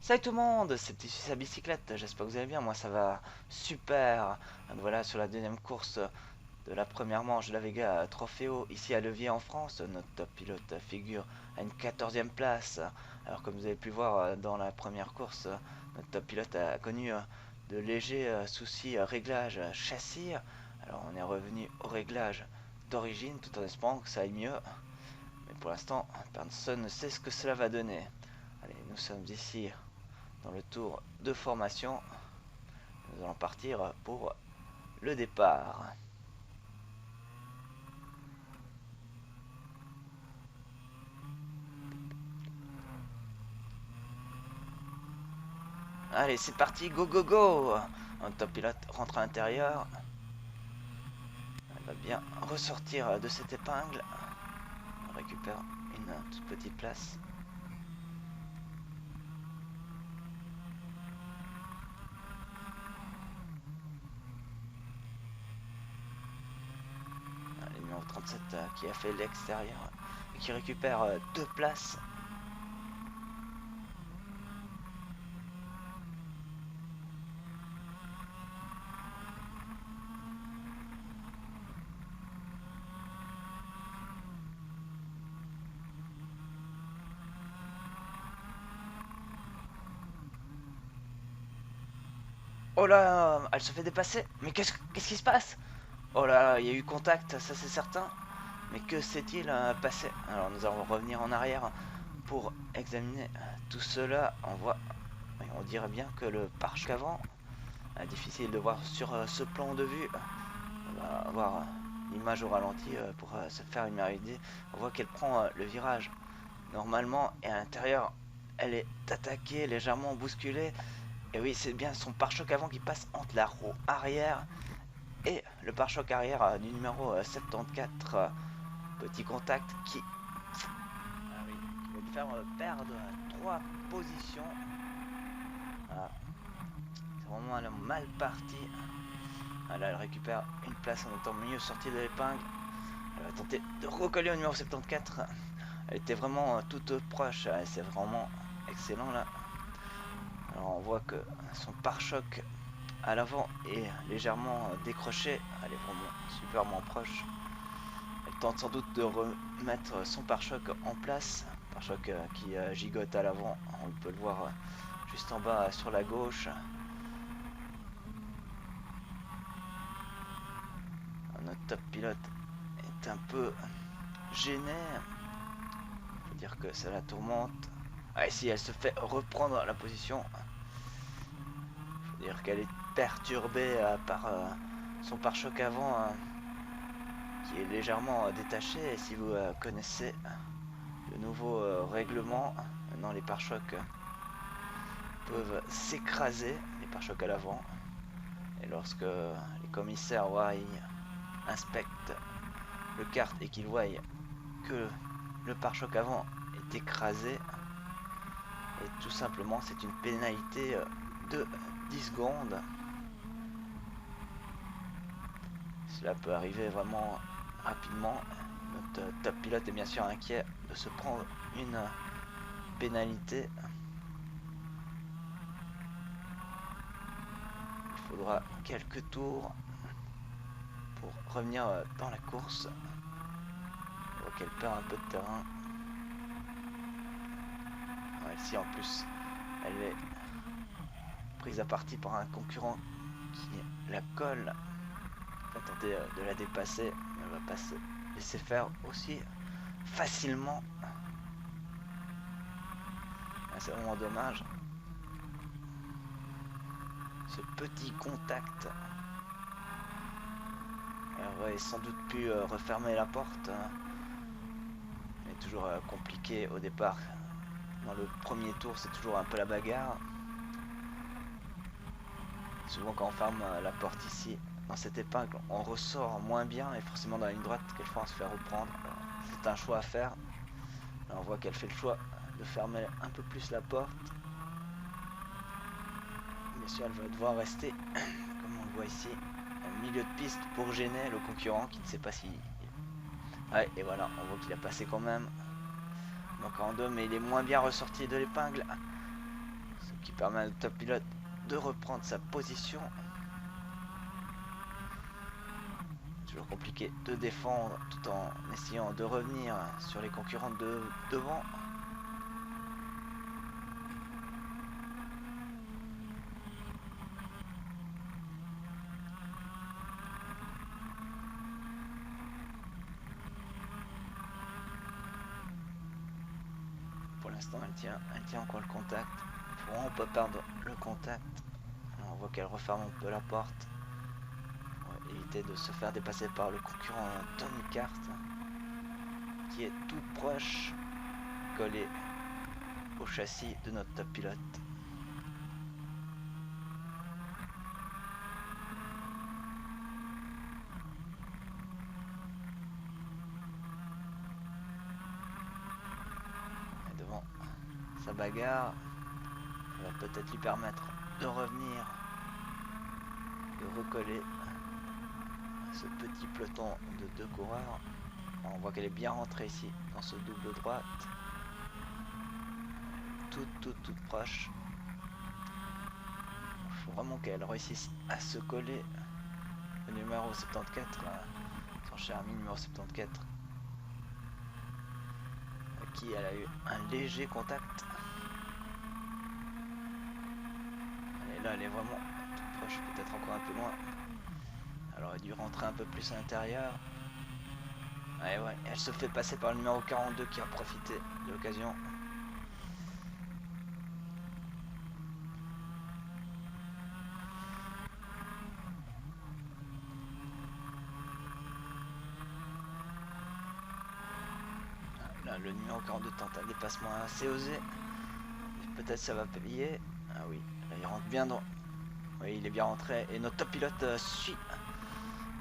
Salut tout le monde, c'est ici sa bicyclette, j'espère que vous allez bien, moi ça va super. Donc voilà, sur la deuxième course de la première manche de la Vega Trofeo, ici à Levier en France, notre top pilote figure à une 14e place. Alors comme vous avez pu voir dans la première course, notre top pilote a connu de légers soucis réglage châssis. Alors on est revenu au réglage d'origine tout en espérant que ça aille mieux. Mais pour l'instant, personne ne sait ce que cela va donner. Allez, nous sommes ici dans le tour de formation. Nous allons partir pour le départ. Allez, c'est parti, go go go. Un top pilote rentre à l'intérieur. Elle va bien ressortir de cette épingle. On récupère une toute petite place. Le numéro 37 qui a fait l'extérieur et qui récupère deux places. Oh là, elle se fait dépasser. Mais qu'est-ce qui se passe? Oh là, il y a eu contact, ça c'est certain. Mais que s'est-il passé? Alors nous allons revenir en arrière pour examiner tout cela. On dirait bien que le pare-choc avant, difficile de voir sur ce plan de vue. On va avoir l'image au ralenti pour se faire une meilleure idée. On voit qu'elle prend le virage normalement et à l'intérieur, elle est attaquée, légèrement bousculée. Et oui, c'est bien son pare-choc avant qui passe entre la roue arrière et le pare-choc arrière du numéro 74. Petit contact qui va lui faire perdre 3 positions. Voilà. C'est vraiment mal parti. Là, elle récupère une place en étant mieux sortie de l'épingle. Elle va tenter de recoller au numéro 74. Elle était vraiment toute proche. C'est vraiment excellent là. Alors on voit que son pare-choc à l'avant est légèrement décroché. Elle est vraiment superment proche. Elle tente sans doute de remettre son pare-choc en place. Pare-choc qui gigote à l'avant. On peut le voir juste en bas sur la gauche. Notre top pilote est un peu gêné. Faut dire que ça la tourmente. Ah, ici elle se fait reprendre la position. Faut dire qu'elle est perturbée par son pare-choc avant qui est légèrement détaché. Et si vous connaissez le nouveau règlement, maintenant les pare-chocs peuvent s'écraser, les pare-chocs à l'avant. Et lorsque les commissaires inspectent le kart et qu'ils voient que le pare-choc avant est écrasé, et tout simplement c'est une pénalité de 10 secondes. Cela peut arriver vraiment rapidement. Notre top pilote est bien sûr inquiet de se prendre une pénalité. Il faudra quelques tours pour revenir dans la course. On voit qu'elle perd un peu de terrain. Ici en plus elle est prise à partie par un concurrent qui la colle. On va tenter de la dépasser, mais elle va pas se laisser faire aussi facilement. C'est vraiment dommage. Ce petit contact. Elle aurait sans doute pu refermer la porte. Mais toujours compliqué au départ. Dans le premier tour, c'est toujours un peu la bagarre. Souvent quand on ferme la porte ici, dans cette épingle, on ressort moins bien et forcément dans la ligne droite, quelquefois on se fait reprendre. C'est un choix à faire. Là, on voit qu'elle fait le choix de fermer un peu plus la porte. Bien sûr, elle va devoir rester, comme on le voit ici, au milieu de piste pour gêner le concurrent qui ne sait pas si... Ouais, et voilà, on voit qu'il a passé quand même. Donc en deux, mais il est moins bien ressorti de l'épingle. Ce qui permet à notre top pilote de reprendre sa position. Toujours compliqué de défendre tout en essayant de revenir sur les concurrents de devant. Pour l'instant elle tient encore le contact. Il faut vraiment pas perdre le contact. On voit qu'elle referme un peu la porte. Éviter de se faire dépasser par le concurrent Tony Kart qui est tout proche, collé au châssis de notre top pilote. Et devant sa bagarre, ça va peut-être lui permettre de revenir, de recoller ce petit peloton de 2 coureurs. On voit qu'elle est bien rentrée ici dans ce double droite, toute proche. Il faut vraiment qu'elle réussisse à se coller au numéro 74, son cher ami numéro 74, à qui elle a eu un léger contact. Et là elle est vraiment toute proche, peut-être encore un peu loin. Elle aurait dû rentrer un peu plus à l'intérieur. Ouais, elle se fait passer par le numéro 42 qui a profité de l'occasion. Là, le numéro 42 tente un dépassement assez osé. Peut-être ça va payer. Ah oui, là il rentre bien dans... Oui, il est bien rentré. Et notre top pilote suit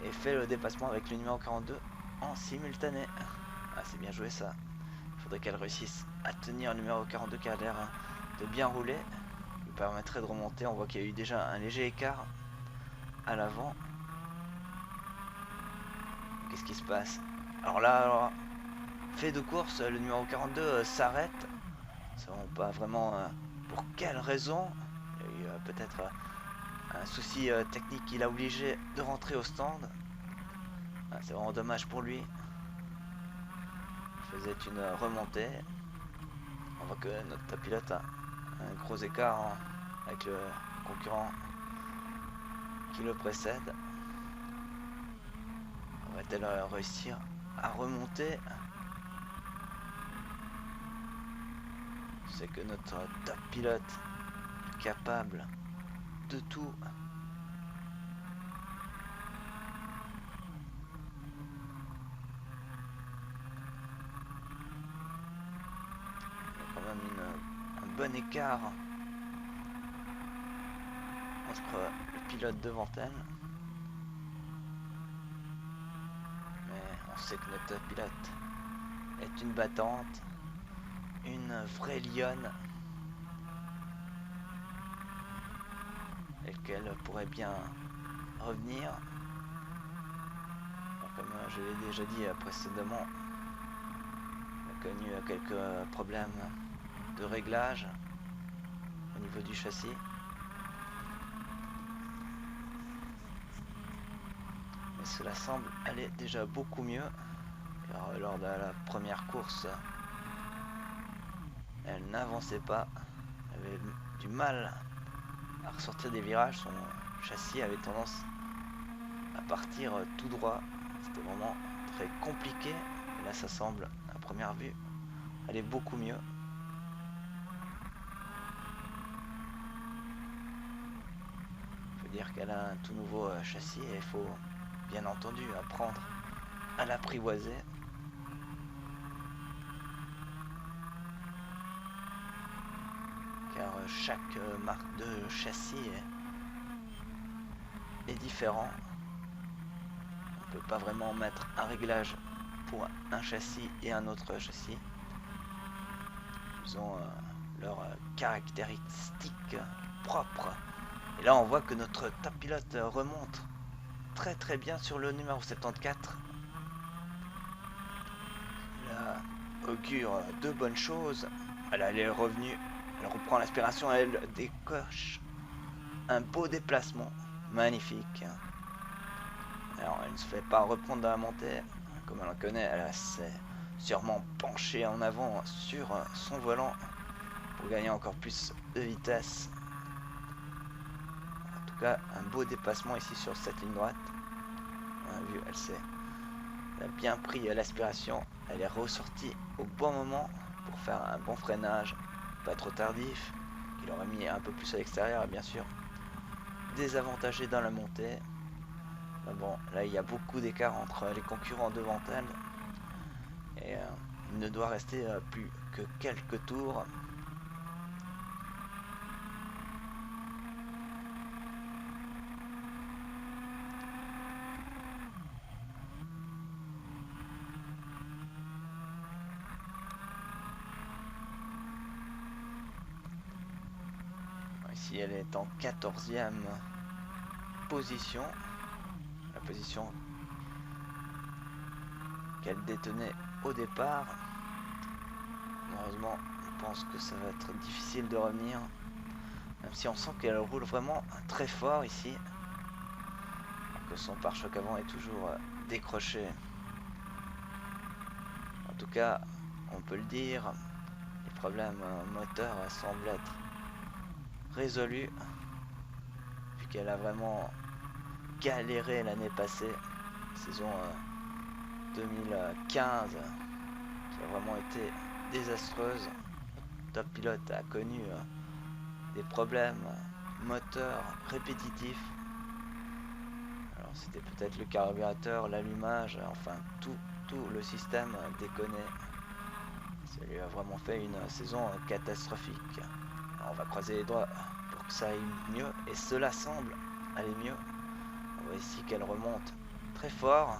et fait le dépassement avec le numéro 42 en simultané. Ah, c'est bien joué ça. Il faudrait qu'elle réussisse à tenir le numéro 42 qui a l'air de bien rouler. Lui permettrait de remonter. On voit qu'il y a eu déjà un léger écart à l'avant. Qu'est-ce qui se passe? Alors là, fait de course, le numéro 42 s'arrête. Nous ne savons pas vraiment pour quelle raison. Il y a eu peut-être un souci technique qui l'a obligé de rentrer au stand. Ah, c'est vraiment dommage pour lui. Il faisait une remontée. On voit que notre pilote a un gros écart avec le concurrent qui le précède. Va-t-elle réussir à remonter? C'est que notre top pilote est capable de tout. Il y a quand même un bon écart entre le pilote devant elle. Mais on sait que notre pilote est une battante, une vraie lionne, et qu'elle pourrait bien revenir. Alors, comme je l'ai déjà dit précédemment, elle a connu quelques problèmes de réglage au niveau du châssis. Mais cela semble aller déjà beaucoup mieux, car lors de la première course, elle n'avançait pas, elle avait du mal à ressortir des virages, son châssis avait tendance à partir tout droit, c'était vraiment très compliqué. Et là ça semble à première vue aller beaucoup mieux. Il faut dire qu'elle a un tout nouveau châssis et il faut bien entendu apprendre à l'apprivoiser. Car chaque marque de châssis est différent. On ne peut pas vraiment mettre un réglage pour un châssis et un autre châssis. Ils ont leurs caractéristiques propres. Et là on voit que notre top pilote remonte très bien sur le numéro 74. Là augure de bonnes choses. Elle est revenue Elle reprend l'aspiration, elle décoche un beau déplacement. Magnifique. Alors, elle ne se fait pas reprendre dans la montée. Comme elle en connaît, elle s'est sûrement penchée en avant sur son volant pour gagner encore plus de vitesse. En tout cas, un beau dépassement ici sur cette ligne droite. On a vu, elle a bien pris l'aspiration. Elle est ressortie au bon moment pour faire un bon freinage, pas trop tardif. Il aurait mis un peu plus à l'extérieur, bien sûr. Désavantagé dans la montée. Mais bon, là il y a beaucoup d'écart entre les concurrents devant elle. Et il ne doit rester plus que quelques tours. Ici elle est en 14e position. La position qu'elle détenait au départ. Malheureusement, je pense que ça va être difficile de revenir. Même si on sent qu'elle roule vraiment très fort ici. Alors que son pare-choc avant est toujours décroché. En tout cas, on peut le dire, les problèmes moteurs semblent être résolus. Vu qu'elle a vraiment galéré l'année passée, saison 2015, qui a vraiment été désastreuse. Top Pilote a connu des problèmes moteurs répétitifs. Alors c'était peut-être le carburateur, l'allumage, enfin tout le système déconné. Ça lui a vraiment fait une saison catastrophique. Alors on va croiser les doigts pour que ça aille mieux, et cela semble aller mieux. On voit ici qu'elle remonte très fort.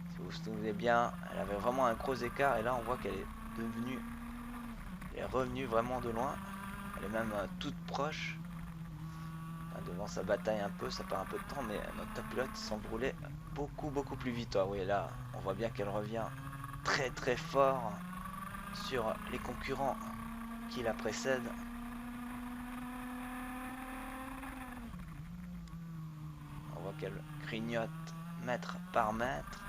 Si vous vous souvenez bien, elle avait vraiment un gros écart, et là on voit qu'elle est devenue, elle est revenue vraiment de loin. Elle est même toute proche. Devant sa bataille un peu, ça perd un peu de temps, mais notre top pilote semble rouler beaucoup plus vite. Ah oui, là, on voit bien qu'elle revient très fort sur les concurrents qui la précèdent. On voit qu'elle grignote mètre par mètre.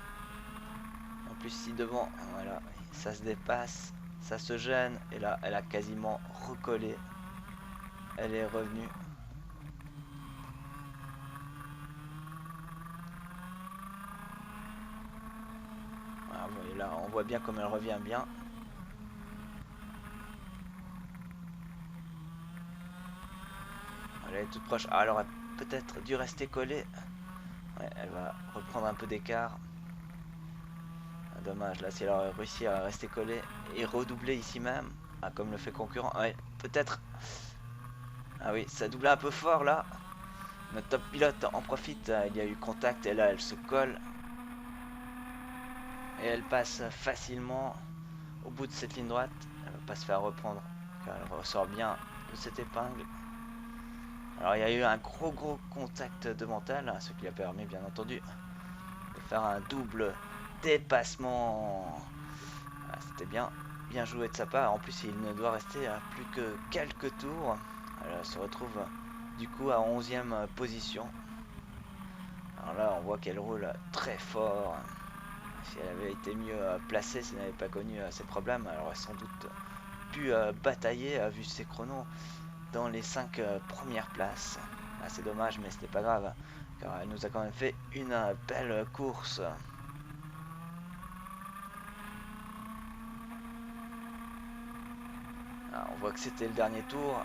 En plus, si devant, voilà, ça se dépasse, ça se gêne, et là, elle a quasiment recollé. Elle est revenue. Voilà, vous voyez là, on voit bien comme elle revient bien. Elle est toute proche. Ah, elle aurait peut-être dû rester collée. Ouais, elle va reprendre un peu d'écart. Ah, dommage, là, si elle aurait réussi à rester collée et redoubler ici même, ah, comme le fait concurrent. Ouais, peut-être. Ah oui, ça double un peu fort là. Notre top pilote en profite. Il y a eu contact et là, elle se colle. Et elle passe facilement au bout de cette ligne droite. Elle va pas se faire reprendre car elle ressort bien de cette épingle. Alors il y a eu un gros contact devant elle, ce qui a permis bien entendu de faire un double dépassement. Ah, c'était bien joué de sa part. En plus il ne doit rester plus que quelques tours. Elle se retrouve du coup à 11e position. Alors là on voit qu'elle roule très fort. Si elle avait été mieux placée, si elle n'avait pas connu ces problèmes, elle aurait sans doute pu batailler vu ses chronos dans les 5 premières places. Ah, c'est dommage, mais c'était pas grave, car elle nous a quand même fait une belle course. Ah, on voit que c'était le dernier tour.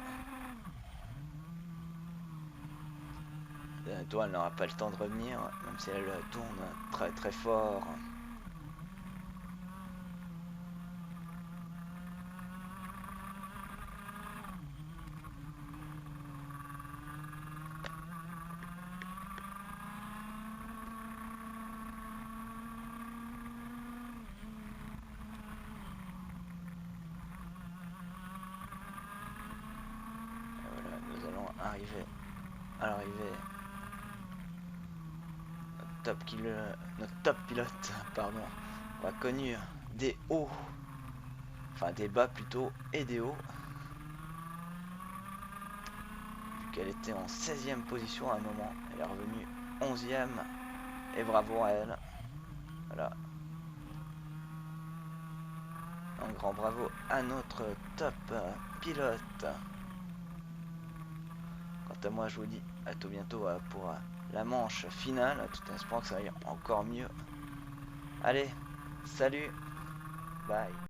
Le dernier tour, elle n'aura pas le temps de revenir, même si elle tourne très fort. Arriver à l'arrivée. Notre top pilote pardon, a connu des hauts, enfin des bas plutôt, et des hauts. qu'elle était en 16e position à un moment. Elle est revenue 11e. Et bravo à elle. Voilà. Un grand bravo à notre top pilote. Quant à moi, je vous dis à tout bientôt pour la manche finale, tout en espérant que ça aille encore mieux. Allez, salut, bye.